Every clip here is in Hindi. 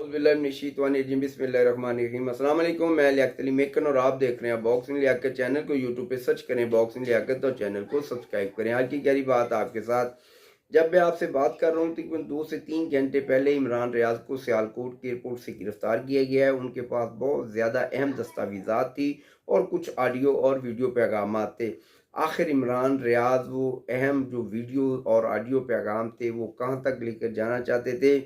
बिस्मिल्लाहिर्रहमानिर्रहीम। अस्सलाम वालेकुम। मैं लियाकत अली मेकन और आप देख रहे हैं बॉक्सिंग लियाकत चैनल को। यूट्यूब पे सर्च करें बॉक्सिंग लियाकत और चैनल को सब्सक्राइब करें। आज की गहरी बात आपके साथ जब मैं आपसे बात कर रहा हूँ तकरीबन 2 से 3 घंटे पहले इमरान रियाज को सियालकोट के एयरपोर्ट से गिरफ्तार किया गया है। उनके पास बहुत ज़्यादा अहम दस्तावेज़ात थी और कुछ ऑडियो और वीडियो पैगाम थे। आखिर इमरान रियाज वो अहम जो वीडियो और ऑडियो पैगाम थे वो कहाँ तक लेकर जाना चाहते थे?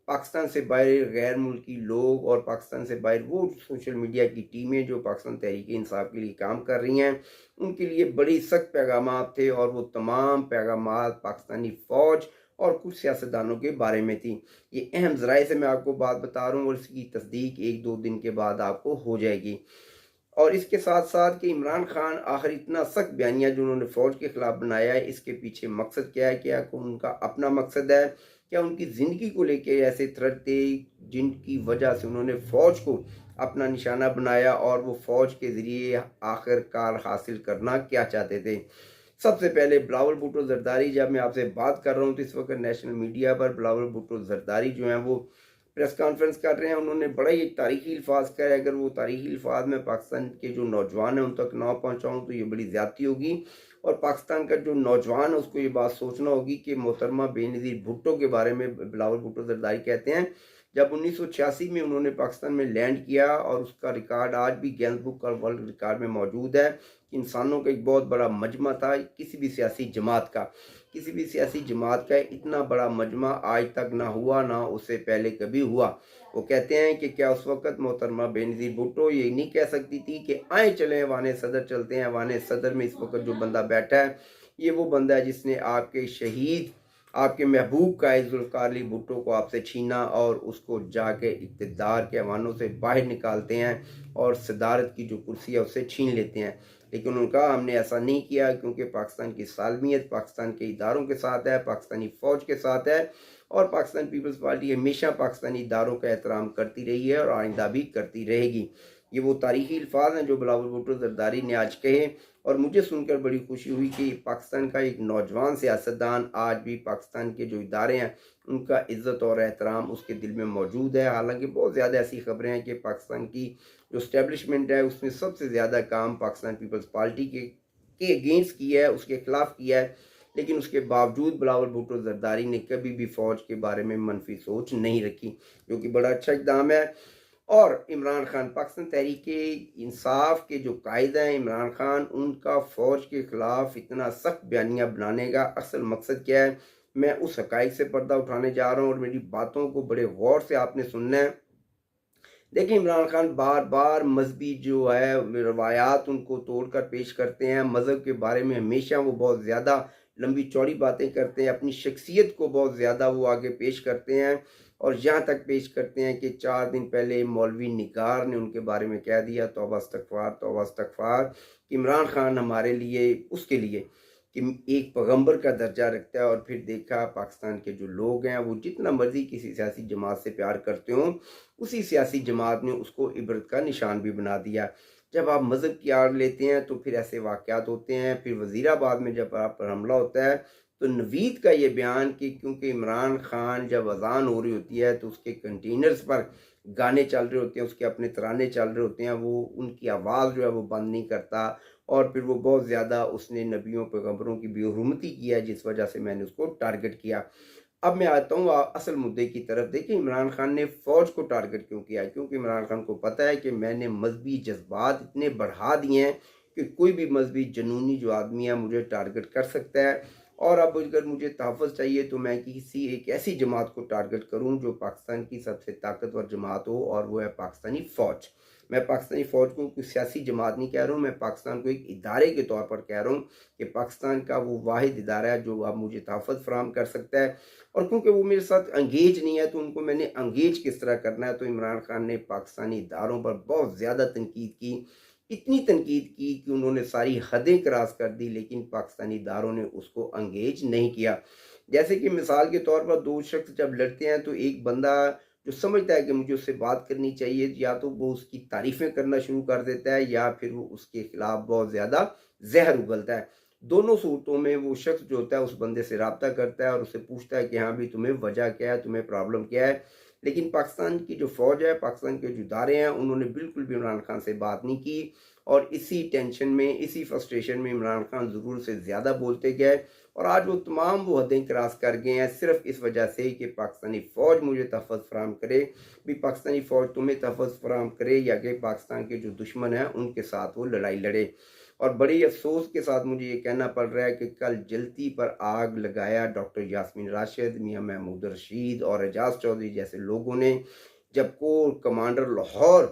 पाकिस्तान से बाहर गैर मुल्की लोग और पाकिस्तान से बाहर वो सोशल मीडिया की टीमें जो पाकिस्तान तहरीक इंसाफ के लिए काम कर रही हैं, उनके लिए बड़ी सख्त पैगाम थे और वो तमाम पैगाम पाकिस्तानी फ़ौज और कुछ सियासतदानों के बारे में थी। ये अहम ज़राए से मैं आपको बात बता रहा हूँ और इसकी तस्दीक 1-2 दिन के बाद आपको हो जाएगी। और इसके साथ साथ कि इमरान खान आखिर इतना सख्त बयानिया जो उन्होंने फ़ौज के ख़िलाफ़ बनाया है, इसके पीछे मकसद क्या है? क्या उनका अपना मकसद है? क्या उनकी ज़िंदगी को लेके ऐसे थ्रेट थे जिनकी वजह से उन्होंने फ़ौज को अपना निशाना बनाया और वो फ़ौज के ज़रिए आखिरकार हासिल करना क्या चाहते थे? सबसे पहले बिलावल भुट्टो ज़रदारी, जब मैं आपसे बात कर रहा हूँ तो इस वक्त नेशनल मीडिया पर बिलावल भुट्टो ज़रदारी जो हैं वो प्रेस कॉन्फ्रेंस कर रहे हैं। उन्होंने बड़ा ही एक तारीखी अल्फाज कहा है, अगर वो तारीखी अल्फाज में पाकिस्तान के जो नौजवान हैं उन तक ना पहुँचाऊँ तो ये बड़ी ज़्यादती होगी और पाकिस्तान का जो नौजवान है उसको ये बात सोचना होगी कि मोहतरमा बेनज़ीर भुट्टो के बारे में बिलावल भुट्टो ज़रदारी कहते हैं, जब 1986 में उन्होंने पाकिस्तान में लैंड किया और उसका रिकॉर्ड आज भी गिनीज बुक और वर्ल्ड रिकॉर्ड में मौजूद है। इंसानों का एक बहुत बड़ा मजमा था, किसी भी सियासी जमात का इतना बड़ा मजमा आज तक ना हुआ, ना उससे पहले कभी हुआ। वो कहते हैं कि क्या उस वक़्त मोहतरमा बेनज़ीर भुट्टो ये नहीं कह सकती थी कि आए चलें ऐवान सदर चलते हैं। ऐवान सदर में इस वक्त जो बंदा बैठा है ये वो बंदा है जिसने आपके शहीद, आपके महबूब कायद जुल्फ़िकार अली भुट्टो को आपसे छीना और उसको जाके इक़्तिदार के ऐवानों से बाहर निकालते हैं और सदारत की जो कुर्सी है उससे छीन लेते हैं। लेकिन उन्होंने कहा हमने ऐसा नहीं किया क्योंकि पाकिस्तान की सालमियत पाकिस्तान के इदारों के साथ है, पाकिस्तानी फ़ौज के साथ है और पाकिस्तान पीपल्स पार्टी हमेशा पाकिस्तानी इदारों का एहतराम करती रही है और आइंदा भी करती रहेगी। ये वो तारीखी अल्फाज हैं जो बिलावल भुट्टो ज़रदारी ने आज कहे और मुझे सुनकर बड़ी खुशी हुई कि पाकिस्तान का एक नौजवान सियासतदान आज भी पाकिस्तान के जो इदारे हैं उनका इज़्ज़त और एहतराम उसके दिल में मौजूद है। हालांकि बहुत ज़्यादा ऐसी खबरें हैं कि पाकिस्तान की जो इस्टेब्लिशमेंट है उसमें सबसे ज़्यादा काम पाकिस्तान पीपल्स पार्टी के अगेंस्ट किया है, उसके ख़िलाफ़ किया है, लेकिन उसके बावजूद बिलावल भुट्टो ज़रदारी ने कभी भी फ़ौज के बारे में मनफी सोच नहीं रखी, जो कि बड़ा अच्छा इक़दाम है। और इमरान खान पाकिस्तान तहरीक इंसाफ के जो कायद हैं इमरान खान, उनका फ़ौज के ख़िलाफ़ इतना सख्त बयानिया बनाने का असल मकसद क्या है? मैं उस हक़ाइक़ से पर्दा उठाने जा रहा हूँ और मेरी बातों को बड़े गौर से आपने सुनना है। देखिए इमरान खान बार बार मजहबी जो है रवायात उनको तोड़ कर पेश करते हैं, मज़हब के बारे में हमेशा वो बहुत ज़्यादा लंबी चौड़ी बातें करते हैं, अपनी शख्सियत को बहुत ज़्यादा वो आगे पेश करते हैं और यहाँ तक पेश करते हैं कि 4 दिन पहले मौलवी निगार ने उनके बारे में कह दिया तौबा इस्तग़फ़ार तौबा इस्तग़फ़ार, इमरान खान हमारे लिए उसके लिए कि एक पैगंबर का दर्जा रखता है। और फिर देखा पाकिस्तान के जो लोग हैं वो जितना मर्जी किसी सियासी जमात से प्यार करते हों, उसी सियासी जमात ने उसको इबरत का निशान भी बना दिया। जब आप मज़हब की आड़ लेते हैं तो फिर ऐसे वाक़यात होते हैं। फिर वज़ीराबाद में जब आप पर हमला होता है तो नवीद का ये बयान कि क्योंकि इमरान खान जब अज़ान हो रही होती है तो उसके कंटेनर्स पर गाने चल रहे होते हैं, उसके अपने तराने चल रहे होते हैं, वो उनकी आवाज़ जो है वो बंद नहीं करता और फिर वो बहुत ज़्यादा उसने नबियों पैगंबरों की बेहुरमती किया जिस वजह से मैंने उसको टारगेट किया। अब मैं आता हूँ असल मुद्दे की तरफ। देखिए इमरान खान ने फ़ौज को टारगेट क्यों किया? क्योंकि इमरान खान को पता है कि मैंने मजहबी जज्बात इतने बढ़ा दिए हैं कि कोई भी मजहबी जुनूनी जो आदमी है मुझे टारगेट कर सकता है। और अब अगर मुझे तहफ़्फ़ुज़ चाहिए तो मैं किसी एक ऐसी जमात को टारगेट करूँ जो पाकिस्तान की सबसे ताकतवर जमात हो और वो है पाकिस्तानी फ़ौज। मैं पाकिस्तानी फ़ौज को कोई सियासी जमात नहीं कह रहा हूँ, मैं पाकिस्तान को एक इदारे के तौर पर कह रहा हूँ कि पाकिस्तान का वो वाहिद इदारा है जो अब मुझे तहफ़्फ़ुज़ फ़राहम कर सकता है। और क्योंकि वो मेरे साथ एंगेज नहीं है तो उनको मैंने एंगेज किस तरह करना है, तो इमरान खान ने पाकिस्तानी इदारों पर बहुत ज़्यादा तनकीद की, इतनी तनकीद की कि उन्होंने सारी हदें क्रॉस कर दी, लेकिन पाकिस्तानी इदारों ने उसको एंगेज नहीं किया। जैसे कि मिसाल के तौर पर 2 शख्स जब लड़ते हैं तो एक बंदा जो समझता है कि मुझे उससे बात करनी चाहिए, या तो वो उसकी तारीफ़ें करना शुरू कर देता है या फिर वो उसके ख़िलाफ़ बहुत ज़्यादा ज़हर उगलता है। दोनों सूरतों में वो शख्स जो होता है उस बंदे से राब्ता करता है और उससे पूछता है कि हाँ भाई तुम्हें वजह क्या है, तुम्हें प्रॉब्लम क्या है? लेकिन पाकिस्तान की जो फ़ौज है, पाकिस्तान के जो इदारे हैं, उन्होंने बिल्कुल भी इमरान खान से बात नहीं की और इसी टेंशन में, इसी फ्रस्ट्रेशन में इमरान खान ज़रूर से ज़्यादा बोलते गए और आज वो तमाम वो हदें क्रॉस कर गए हैं सिर्फ इस वजह से कि पाकिस्तानी फ़ौज मुझे तहफ़्फ़ुज़ फ़राहम करे। भी पाकिस्तानी फ़ौज तुम्हें तहफ़्फ़ुज़ फ़राहम करे या कि पाकिस्तान के जो दुश्मन हैं उनके साथ वो लड़ाई लड़े। और बड़ी अफ़सोस के साथ मुझे ये कहना पड़ रहा है कि कल जलती पर आग लगाया डॉक्टर यास्मीन राशिद, मियां महमूद रशीद और एजाज चौधरी जैसे लोगों ने, जब कोर कमांडर लाहौर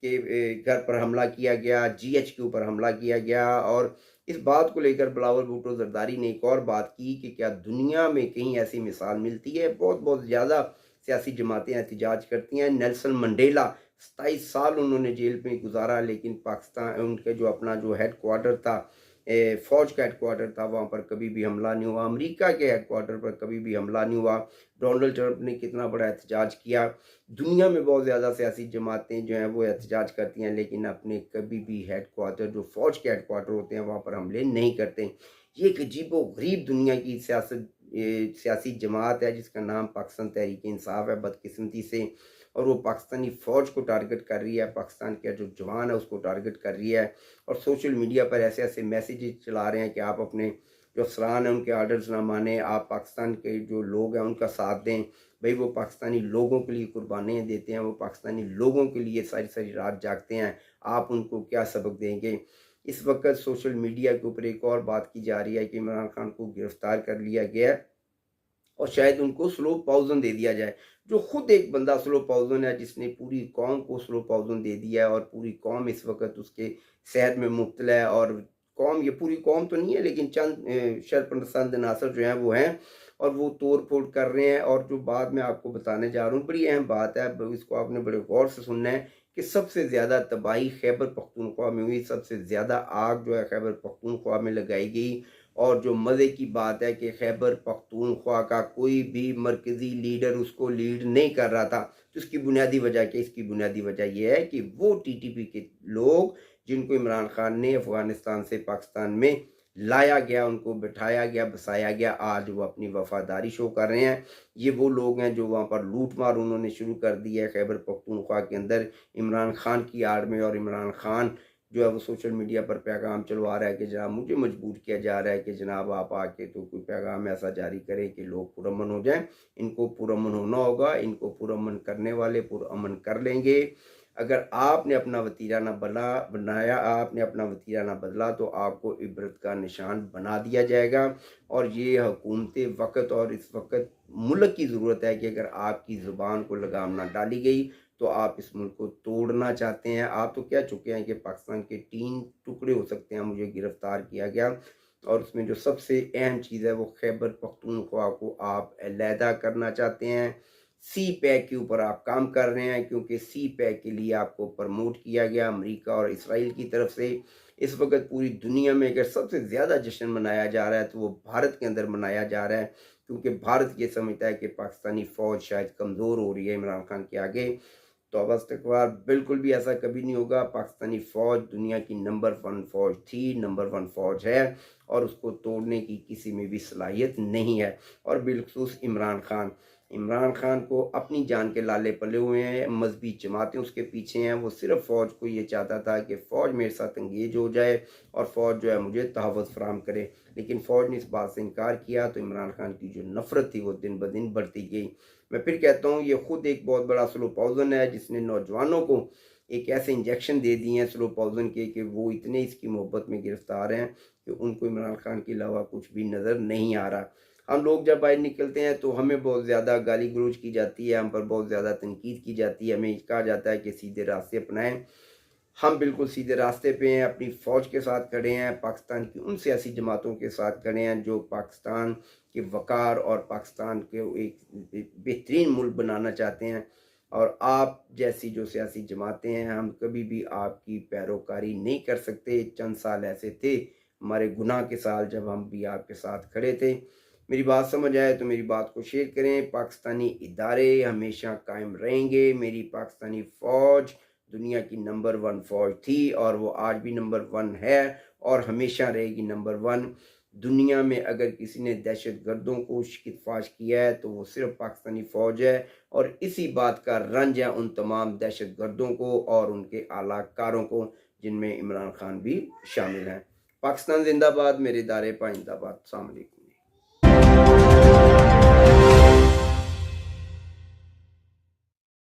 के घर पर हमला किया गया, जीएच के ऊपर हमला किया गया। और इस बात को लेकर बिलावल भुट्टो जरदारी ने एक और बात की कि क्या दुनिया में कहीं ऐसी मिसाल मिलती है। बहुत बहुत ज़्यादा सियासी जमातें एहतजाज करती हैं। नेल्सन मंडेला 27 साल उन्होंने जेल में गुजारा, लेकिन पाकिस्तान उनके जो अपना जो हेड क्वार्टर था, फ़ौज का हेड क्वार्टर था, वहाँ पर कभी भी हमला नहीं हुआ। अमेरिका के हेड क्वार्टर पर कभी भी हमला नहीं हुआ। डोनाल्ड ट्रंप ने कितना बड़ा एहतजाज किया। दुनिया में बहुत ज़्यादा सियासी जमातें जो हैं वो एहतजाज करती हैं, लेकिन अपने कभी भी हेड क्वार्टर, जो फ़ौज के हेड क्वार्टर होते हैं, वहाँ पर हमले नहीं करते। ये एक अजीबो-गरीब दुनिया की सियासी जमात है जिसका नाम पाकिस्तान तहरीक-ए-इंसाफ है, बदकिस्मती से। और वो पाकिस्तानी फ़ौज को टारगेट कर रही है, पाकिस्तान का जो जवान है उसको टारगेट कर रही है और सोशल मीडिया पर ऐसे ऐसे मैसेजेस चला रहे हैं कि आप अपने जो अफसरान हैं उनके आर्डर्स ना माने, आप पाकिस्तान के जो लोग हैं उनका साथ दें। भाई वो पाकिस्तानी लोगों के लिए कुर्बानियाँ देते हैं, वो पाकिस्तानी लोगों के लिए सारी सारी रात जागते हैं, आप उनको क्या सबक देंगे। इस वक्त सोशल मीडिया के ऊपर एक और बात की जा रही है कि इमरान खान को गिरफ्तार कर लिया गया है और शायद उनको स्लो पॉइज़न दे दिया जाए। जो खुद एक बंदा स्लो पॉइज़न है, जिसने पूरी कौम को स्लो पॉइज़न दे दिया है और पूरी कौम इस वक़्त उसके शहर में मुब्तला है। और कौम, ये पूरी कौम तो नहीं है, लेकिन चंद शरपसंद अनासर जो हैं वो हैं और वो तोड़-फोड़ कर रहे हैं। और जो बात मैं आपको बताने जा रहा हूँ, बड़ी अहम बात है, इसको आपने बड़े गौर से सुनना है कि सबसे ज़्यादा तबाही खैबर पख्तूनख्वा में हुई, सबसे ज़्यादा आग जो है खैबर पख्तूनख्वा में लगाई गई। और जो मज़े की बात है कि खैबर पख्तूनख्वा का कोई भी मरकज़ी लीडर उसको लीड नहीं कर रहा था। तो इसकी बुनियादी वजह क्या है? इसकी बुनियादी वजह ये है कि वो टीटीपी के लोग जिनको इमरान खान ने अफ़गानिस्तान से पाकिस्तान में लाया गया, उनको बिठाया गया, बसाया गया, आज वो अपनी वफ़ादारी शो कर रहे हैं। ये वो लोग हैं जो वहाँ पर लूट-मार उन्होंने शुरू कर दी है खैबर पख्तूनख्वा के अंदर इमरान खान की आड़ में। और इमरान खान जो है वो सोशल मीडिया पर पैगाम चलवा रहा है कि जनाब मुझे मजबूर किया जा रहा है कि जनाब आप आके तो कोई पैगाम ऐसा जारी करें कि लोग पुरअमन हो जाएं। इनको पुरअमन होना होगा, इनको पुरअमन करने वाले पुरअमन कर लेंगे। अगर आपने अपना वतीरा ना बनाया, आपने अपना वतीरा ना बदला, तो आपको इबरत का निशान बना दिया जाएगा। और ये हुकूमत वक्त और इस वक्त मुल्क की ज़रूरत है कि अगर आपकी ज़ुबान को लगाम ना डाली गई तो आप इस मुल्क को तोड़ना चाहते हैं। आप तो कह चुके हैं कि पाकिस्तान के 3 टुकड़े हो सकते हैं, मुझे गिरफ्तार किया गया। और उसमें जो सबसे अहम चीज़ है वो खैबर पख्तूनख्वा को आप अलहदा करना चाहते हैं। सी पैक के ऊपर आप काम कर रहे हैं, क्योंकि सी पैक के लिए आपको प्रमोट किया गया अमेरिका और इसराइल की तरफ से। इस वक्त पूरी दुनिया में अगर सबसे ज़्यादा जश्न मनाया जा रहा है तो वो भारत के अंदर मनाया जा रहा है, क्योंकि भारत ये समझता है कि पाकिस्तानी फ़ौज शायद कमज़ोर हो रही है इमरान खान के आगे। तो अब इस्तकबार बिल्कुल भी ऐसा कभी नहीं होगा। पाकिस्तानी फ़ौज दुनिया की नंबर 1 फ़ौज थी, नंबर 1 फ़ौज है और उसको तोड़ने की किसी में भी सलाहियत नहीं है। और बिलखुसूस इमरान खान को अपनी जान के लाले पले हुए हैं, मजहबी जमातें उसके पीछे हैं। वो सिर्फ फ़ौज को ये चाहता था कि फ़ौज मेरे साथ इंगेज हो जाए और फ़ौज जो है मुझे तहफ़्फ़ुज़ फ़राहम करे, लेकिन फ़ौज ने इस बात से इनकार किया तो इमरान खान की जो नफ़रत थी वो दिन ब दिन बढ़ती गई। मैं फिर कहता हूँ ये खुद एक बहुत बड़ा स्लो पॉइज़न है, जिसने नौजवानों को एक ऐसे इंजेक्शन दे दिए हैं स्लो पॉइज़न के कि वो इतने इसकी मोहब्बत में गिरफ्तार हैं कि उनको इमरान खान के अलावा कुछ भी नज़र नहीं आ रहा। हम लोग जब बाहर निकलते हैं तो हमें बहुत ज़्यादा गाली गलौज की जाती है, हम पर बहुत ज़्यादा तनकीद की जाती है, हमें कहा जाता है कि सीधे रास्ते अपनाएं। हम बिल्कुल सीधे रास्ते पे हैं, अपनी फ़ौज के साथ खड़े हैं, पाकिस्तान की उन सियासी जमातों के साथ खड़े हैं जो पाकिस्तान के वक़ार और पाकिस्तान के एक बेहतरीन मुल्क बनाना चाहते हैं। और आप जैसी जो सियासी जमातें हैं, हम कभी भी आपकी पैरोकारी नहीं कर सकते। चंद साल ऐसे थे, हमारे गुनाह के साल, जब हम भी आपके साथ खड़े थे। मेरी बात समझ आए तो मेरी बात को शेयर करें। पाकिस्तानी इदारे हमेशा कायम रहेंगे। मेरी पाकिस्तानी फ़ौज दुनिया की नंबर 1 फ़ौज थी और वो आज भी नंबर 1 है और हमेशा रहेगी नंबर 1। दुनिया में अगर किसी ने दहशत गर्दों को शिकतफाश किया है तो वो सिर्फ पाकिस्तानी फ़ौज है, और इसी बात का रंज है उन तमाम दहशत गर्दों को और उनके आला कारों को, जिनमें इमरान खान भी शामिल हैं। पाकिस्तान जिंदाबाद, मेरे इदारे पाइंदाबाद। अस्सलाम वालेकुम।